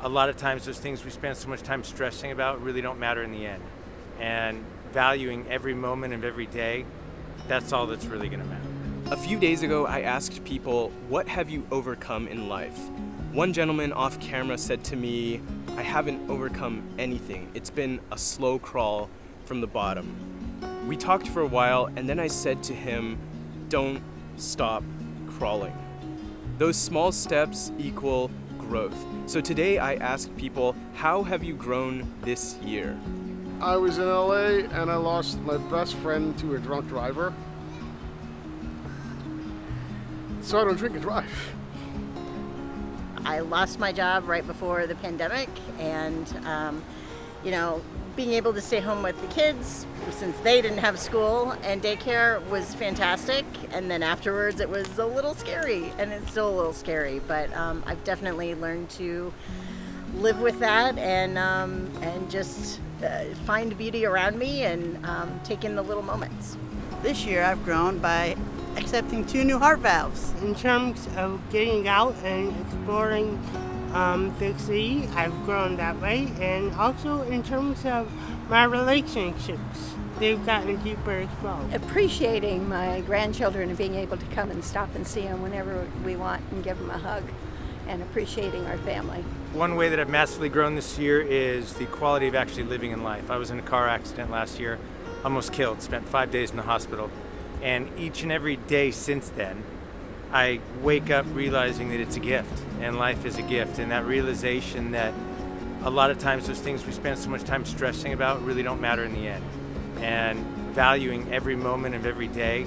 a lot of times those things we spend so much time stressing about really don't matter in the end. And valuing every moment of every day, that's all that's really going to matter. A few days ago, I asked people, what have you overcome in life? One gentleman off camera said to me, I haven't overcome anything. It's been a slow crawl from the bottom. We talked for a while, and then I said to him, don't stop crawling. Those small steps equal growth. So today I asked people, how have you grown this year? I was in LA and I lost my best friend to a drunk driver. So I don't drink and drive. I lost my job right before the pandemic, and being able to stay home with the kids since they didn't have school and daycare was fantastic. And then afterwards it was a little scary, and it's still a little scary, but I've definitely learned to live with that and just find beauty around me and take in the little moments. This year I've grown by accepting 2 new heart valves. In terms of getting out and exploring the city, I've grown that way. And also in terms of my relationships, they've gotten deeper as well. Appreciating my grandchildren and being able to come and stop and see them whenever we want and give them a hug, and appreciating our family. One way that I've massively grown this year is the quality of actually living in life. I was in a car accident last year, almost killed, spent 5 days in the hospital. And each and every day since then, I wake up realizing that it's a gift, and life is a gift. And that realization that a lot of times those things we spend so much time stressing about really don't matter in the end. And valuing every moment of every day,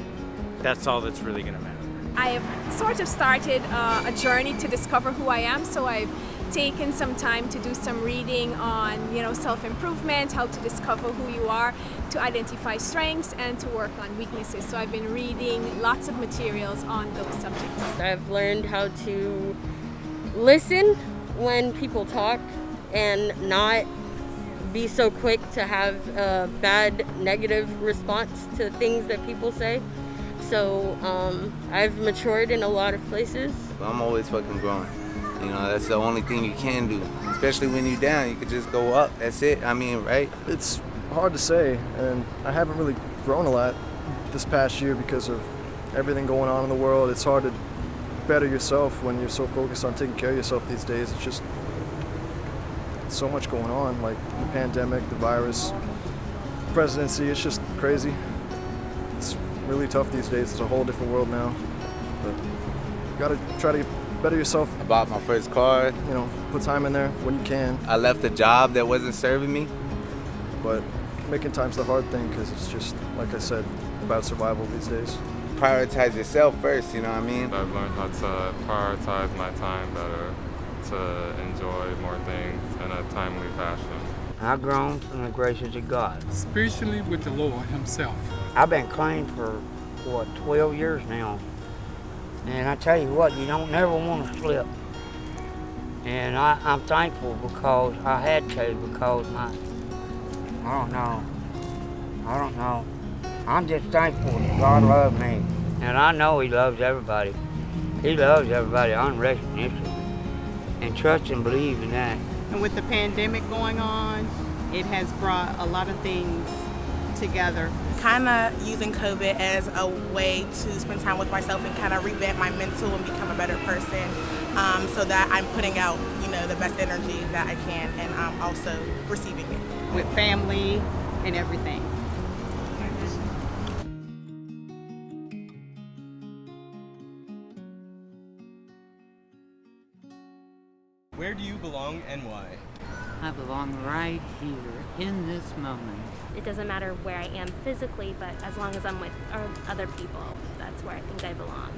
that's all that's really gonna matter. I have sort of started a journey to discover who I am, so I've taken some time to do some reading on, self-improvement, how to discover who you are, to identify strengths, and to work on weaknesses. So I've been reading lots of materials on those subjects. I've learned how to listen when people talk and not be so quick to have a bad negative response to things that people say. So I've matured in a lot of places. I'm always fucking growing. That's the only thing you can do. Especially when you're down, you could just go up. That's it. Right? It's hard to say, and I haven't really grown a lot this past year because of everything going on in the world. It's hard to better yourself when you're so focused on taking care of yourself these days. It's just so much going on, like the pandemic, the virus, presidency. It's just crazy. It's really tough these days. It's a whole different world now. But you gotta try to better yourself. I bought my first car. Put time in there when you can. I left a job that wasn't serving me. But making time's the hard thing, because it's just, like I said, about survival these days. Prioritize yourself first, you know what I mean? I've learned how to prioritize my time better, to enjoy more things in a timely fashion. I've grown from the graces of God. Spiritually with the Lord himself. I've been clean for, 12 years now. And I tell you what, you don't never want to slip. And I'm thankful because I had to, because I don't know. I'm just thankful that God loved me. And I know he loves everybody. He loves everybody unrecognizably. And trust and believe in that. And with the pandemic going on, it has brought a lot of things together. Kind of using COVID as a way to spend time with myself and kind of revamp my mental and become a better person, so that I'm putting out, the best energy that I can, and I'm also receiving it. With family and everything. Where do you belong and why? I belong right here, in this moment. It doesn't matter where I am physically, but as long as I'm with other people, that's where I think I belong.